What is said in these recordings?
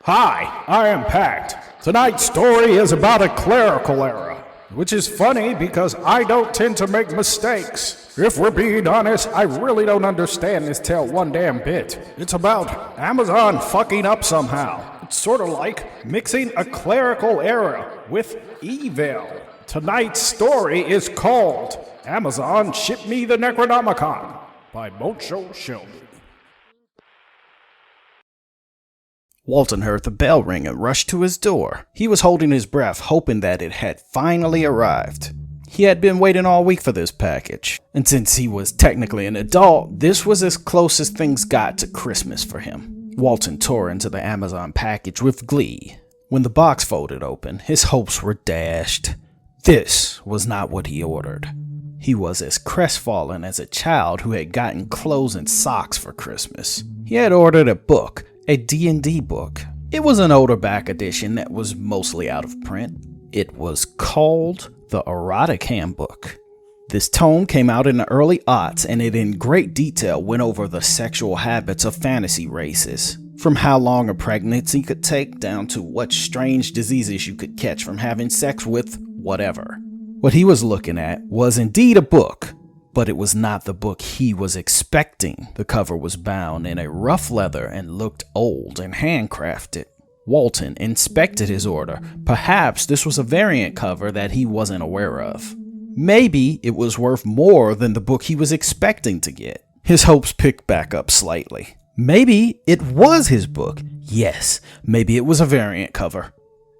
Hi, I am Pat. Tonight's story is about a clerical era, which is funny because I don't tend to make mistakes. If we're being honest, I really don't understand this tale one damn bit. It's about Amazon fucking up somehow. It's sort of like mixing a clerical era with evil. Tonight's story is called Amazon Ship Me the Necronomicon by Montsho Shelby. Walton heard the bell ring and rushed to his door. He was holding his breath, hoping that it had finally arrived. He had been waiting all week for this package, and since he was technically an adult, this was as close as things got to Christmas for him. Walton tore into the Amazon package with glee. When the box folded open, his hopes were dashed. This was not what he ordered. He was as crestfallen as a child who had gotten clothes and socks for Christmas. He had ordered a book, a D&D book. It was an older back edition that was mostly out of print. It was called The Erotic Handbook. This tome came out in the early aughts, and it in great detail went over the sexual habits of fantasy races, from how long a pregnancy could take down to what strange diseases you could catch from having sex with whatever. What he was looking at was indeed a book, but it was not the book he was expecting. The cover was bound in a rough leather and looked old and handcrafted. Walton inspected his order. Perhaps this was a variant cover that he wasn't aware of. Maybe it was worth more than the book he was expecting to get. His hopes picked back up slightly. Maybe it was his book. Yes, maybe it was a variant cover.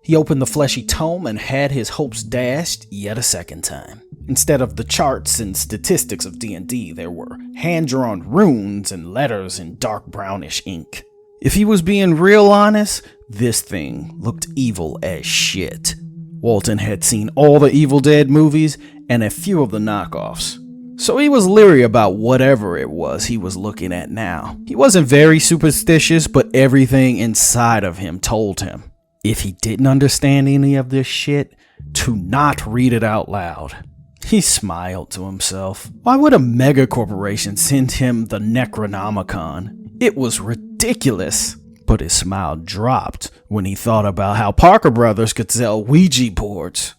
He opened the fleshy tome and had his hopes dashed yet a second time. Instead of the charts and statistics of D&D, there were hand-drawn runes and letters in dark brownish ink. If he was being real honest, this thing looked evil as shit. Walton had seen all the Evil Dead movies and a few of the knockoffs, so he was leery about whatever it was he was looking at now. He wasn't very superstitious, but everything inside of him told him, if he didn't understand any of this shit, to not read it out loud. He smiled to himself. Why would a mega corporation send him the Necronomicon? It was ridiculous. But his smile dropped when he thought about how Parker Brothers could sell Ouija boards.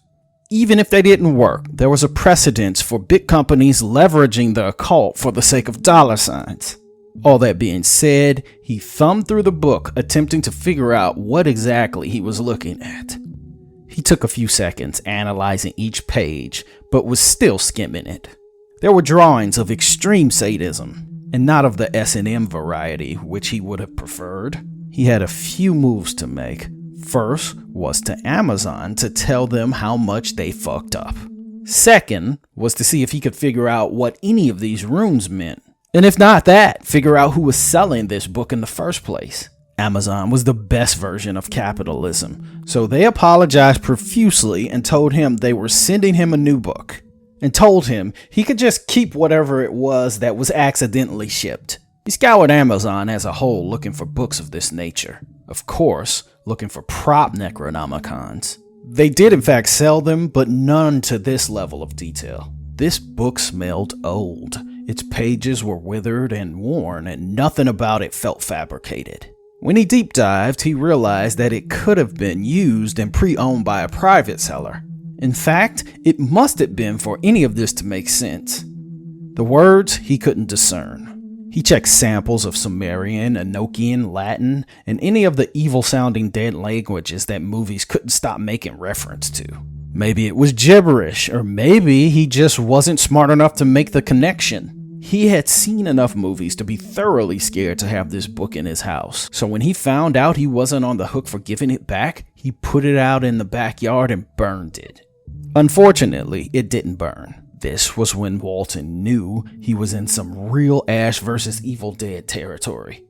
Even if they didn't work, there was a precedence for big companies leveraging the occult for the sake of dollar signs. All that being said, he thumbed through the book, attempting to figure out what exactly he was looking at. He took a few seconds analyzing each page, but was still skimming it. There were drawings of extreme sadism, and not of the S&M variety, which he would have preferred. He had a few moves to make. First was to Amazon to tell them how much they fucked up. Second was to see if he could figure out what any of these runes meant. And if not that, figure out who was selling this book in the first place. Amazon was the best version of capitalism, so they apologized profusely and told him they were sending him a new book, and told him he could just keep whatever it was that was accidentally shipped. He scoured Amazon as a whole looking for books of this nature. Of course, looking for prop Necronomicons. They did in fact sell them, but none to this level of detail. This book smelled old. Its pages were withered and worn, and nothing about it felt fabricated. When he deep dived, he realized that it could have been used and pre-owned by a private seller. In fact, it must have been for any of this to make sense. The words he couldn't discern. He checked samples of Sumerian, Enochian, Latin, and any of the evil-sounding dead languages that movies couldn't stop making reference to. Maybe it was gibberish, or maybe he just wasn't smart enough to make the connection. He had seen enough movies to be thoroughly scared to have this book in his house, so when he found out he wasn't on the hook for giving it back, he put it out in the backyard and burned it. Unfortunately, it didn't burn. This was when Walton knew he was in some real Ash vs. Evil Dead territory.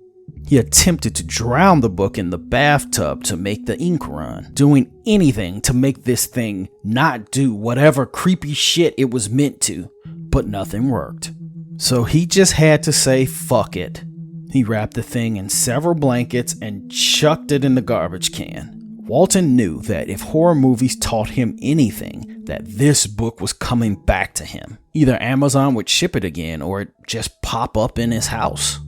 He attempted to drown the book in the bathtub to make the ink run, doing anything to make this thing not do whatever creepy shit it was meant to, but nothing worked. So he just had to say fuck it. He wrapped the thing in several blankets and chucked it in the garbage can. Walton knew that if horror movies taught him anything, that this book was coming back to him. Either Amazon would ship it again or it just pop up in his house.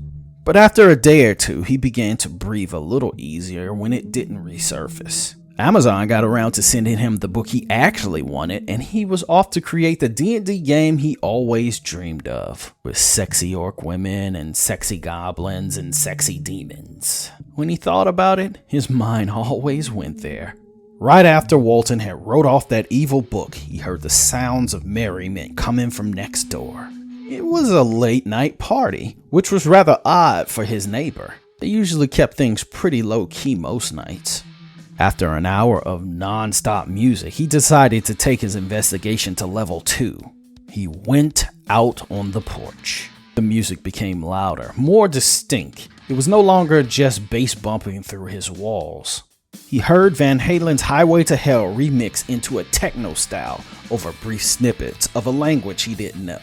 But after a day or two, he began to breathe a little easier when it didn't resurface. Amazon got around to sending him the book he actually wanted, and he was off to create the D&D game he always dreamed of, with sexy orc women and sexy goblins and sexy demons. When he thought about it, his mind always went there. Right after Walton had wrote off that evil book, he heard the sounds of merriment coming from next door. It was a late night party, which was rather odd for his neighbor. They usually kept things pretty low key most nights. After an hour of non-stop music, he decided to take his investigation to level 2. He went out on the porch. The music became louder, more distinct. It was no longer just bass bumping through his walls. He heard Van Halen's Highway to Hell remix into a techno style over brief snippets of a language he didn't know.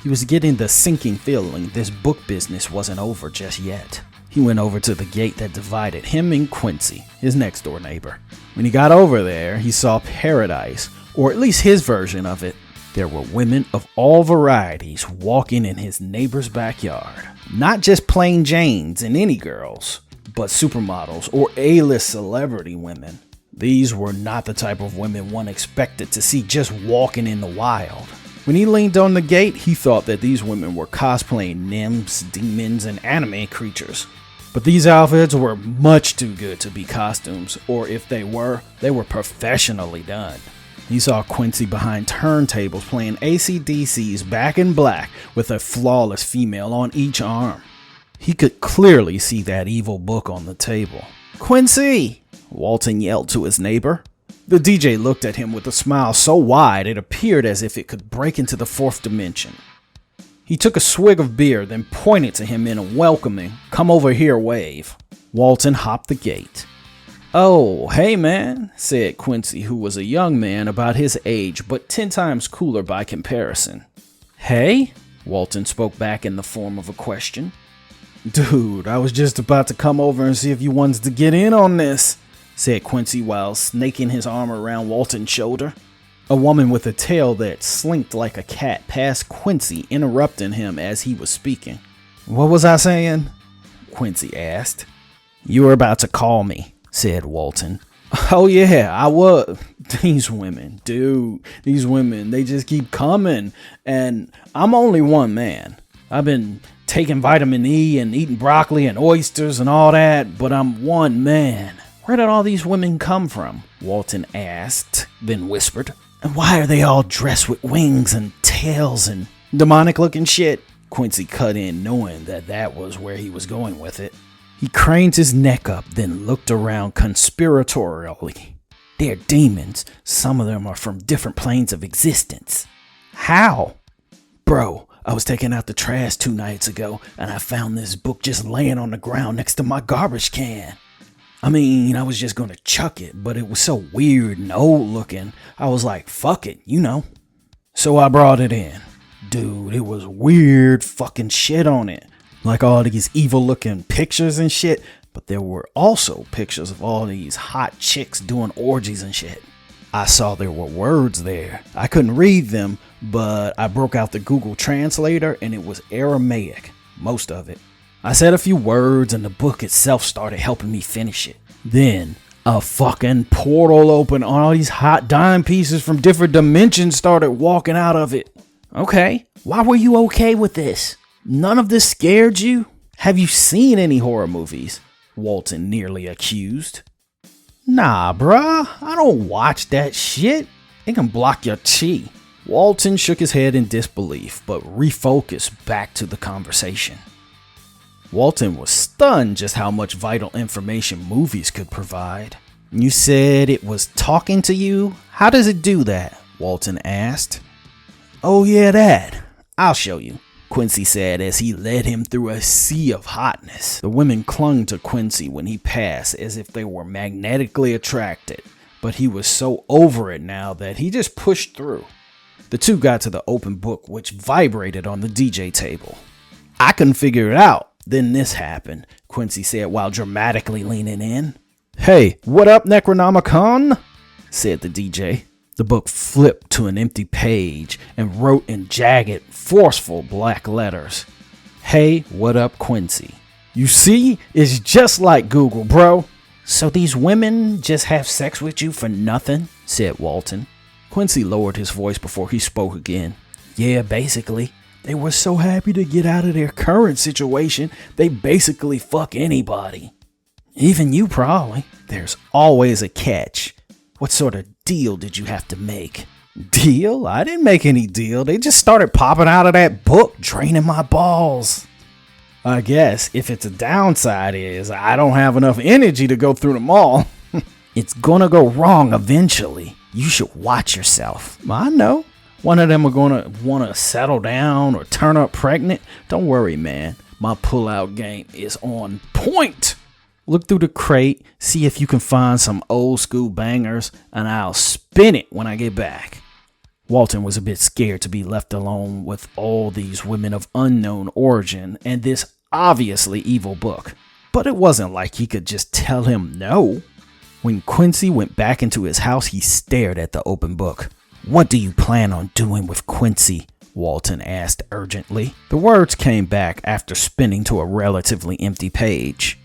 He was getting the sinking feeling this book business wasn't over just yet. He went over to the gate that divided him and Quincy, his next door neighbor. When he got over there, he saw paradise, or at least his version of it. There were women of all varieties walking in his neighbor's backyard. Not just plain Janes and any girls, but supermodels or A-list celebrity women. These were not the type of women one expected to see just walking in the wild. When he leaned on the gate, he thought that these women were cosplaying nymphs, demons, and anime creatures. But these outfits were much too good to be costumes, or if they were professionally done. He saw Quincy behind turntables playing AC/DC's Back in Black with a flawless female on each arm. He could clearly see that evil book on the table. "Quincy!" Walton yelled to his neighbor. The DJ looked at him with a smile so wide it appeared as if it could break into the fourth dimension. He took a swig of beer, then pointed to him in a welcoming, "Come over here" wave. Walton hopped the gate. "Oh, hey man," said Quincy, who was a young man about his age, but 10 times cooler by comparison. "Hey?" Walton spoke back in the form of a question. "Dude, I was just about to come over and see if you wanted to get in on this," said Quincy while snaking his arm around Walton's shoulder. A woman with a tail that slinked like a cat passed Quincy, interrupting him as he was speaking. "What was I saying?" Quincy asked. "You were about to call me," said Walton. "Oh yeah, I was. These women, dude, these women, they just keep coming. And I'm only one man. I've been taking vitamin E and eating broccoli and oysters and all that, but I'm one man." "Where did all these women come from?" Walton asked, then whispered. "And why are they all dressed with wings and tails and demonic looking shit?" Quincy cut in, knowing that that was where he was going with it. He craned his neck up, then looked around conspiratorially. "They're demons. Some of them are from different planes of existence." "How?" "Bro, I was taking out the trash 2 nights ago, and I found this book just laying on the ground next to my garbage can. I mean, I was just gonna chuck it, but it was so weird and old looking, I was like, fuck it, you know. So I brought it in. Dude, it was weird fucking shit on it. Like all these evil looking pictures and shit, but there were also pictures of all these hot chicks doing orgies and shit. I saw there were words there. I couldn't read them, but I broke out the Google Translator and it was Aramaic, most of it. I said a few words and the book itself started helping me finish it. Then a fucking portal opened. All these hot dime pieces from different dimensions started walking out of it." "Okay, why were you okay with this? None of this scared you? Have you seen any horror movies?" Walton nearly accused. "Nah, bruh, I don't watch that shit. It can block your chi." Walton shook his head in disbelief, but refocused back to the conversation. Walton was stunned just how much vital information movies could provide. "You said it was talking to you? How does it do that?" Walton asked. "Oh yeah, that. I'll show you," Quincy said as he led him through a sea of hotness. The women clung to Quincy when he passed as if they were magnetically attracted, but he was so over it now that he just pushed through. The two got to the open book, which vibrated on the DJ table. "I couldn't figure it out. Then this happened," Quincy said while dramatically leaning in. "Hey, what up, Necronomicon?" said the DJ. The book flipped to an empty page and wrote in jagged, forceful black letters, "Hey, what up, Quincy?" You see, it's just like Google, bro. So these women just have sex with you for nothing? Said Walton. Quincy lowered his voice before he spoke again. Yeah, basically. They were so happy to get out of their current situation, they basically fuck anybody. Even you probably. There's always a catch. What sort of deal did you have to make? Deal? I didn't make any deal. They just started popping out of that book, draining my balls. I guess if it's a downside is I don't have enough energy to go through them all. It's gonna go wrong eventually. You should watch yourself. I know. One of them are gonna wanna settle down or turn up pregnant. Don't worry, man. My pull-out game is on point. Look through the crate, see if you can find some old school bangers, and I'll spin it when I get back. Walton was a bit scared to be left alone with all these women of unknown origin and this obviously evil book. But it wasn't like he could just tell him no. When Quincy went back into his house, he stared at the open book. What do you plan on doing with Quincy? Walton asked urgently. The words came back after spinning to a relatively empty page.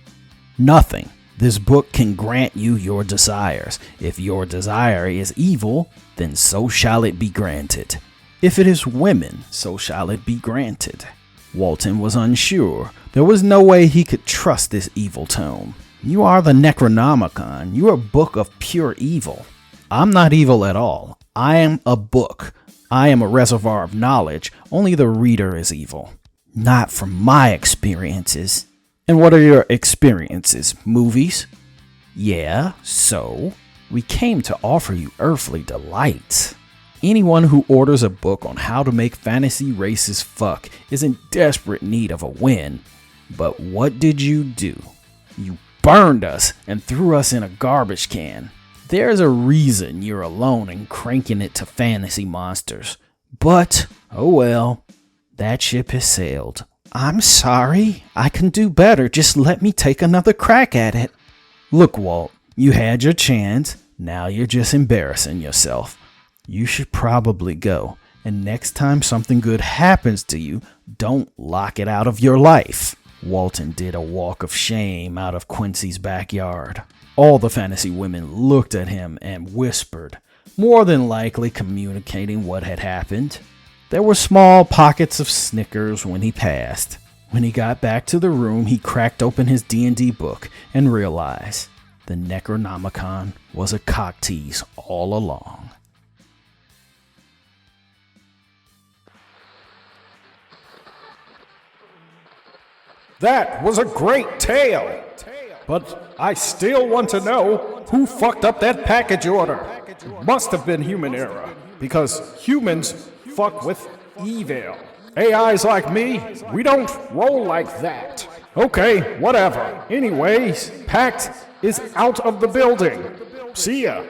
Nothing. This book can grant you your desires. If your desire is evil, then so shall it be granted. If it is women, so shall it be granted. Walton was unsure. There was no way he could trust this evil tome. You are the Necronomicon. You are a book of pure evil. I'm not evil at all. I am a book. I am a reservoir of knowledge. Only the reader is evil. Not from my experiences. And what are your experiences? Movies? Yeah, so? We came to offer you earthly delights. Anyone who orders a book on how to make fantasy races fuck is in desperate need of a win. But what did you do? You burned us and threw us in a garbage can. There's a reason you're alone and cranking it to fantasy monsters. But, oh well, that ship has sailed. I'm sorry. I can do better. Just let me take another crack at it. Look, Walt, you had your chance. Now you're just embarrassing yourself. You should probably go. And next time something good happens to you, don't lock it out of your life. Walton did a walk of shame out of Quincy's backyard. All the fantasy women looked at him and whispered, more than likely communicating what had happened. There were small pockets of snickers when he passed. When he got back to the room, he cracked open his D&D book and realized the Necronomicon was a cock tease all along. That was a great tale. But I still want to know who fucked up that package order. It must have been human error, because humans fuck with evil. AIs like me, we don't roll like that. Okay, whatever. Anyways, Pact is out of the building. See ya.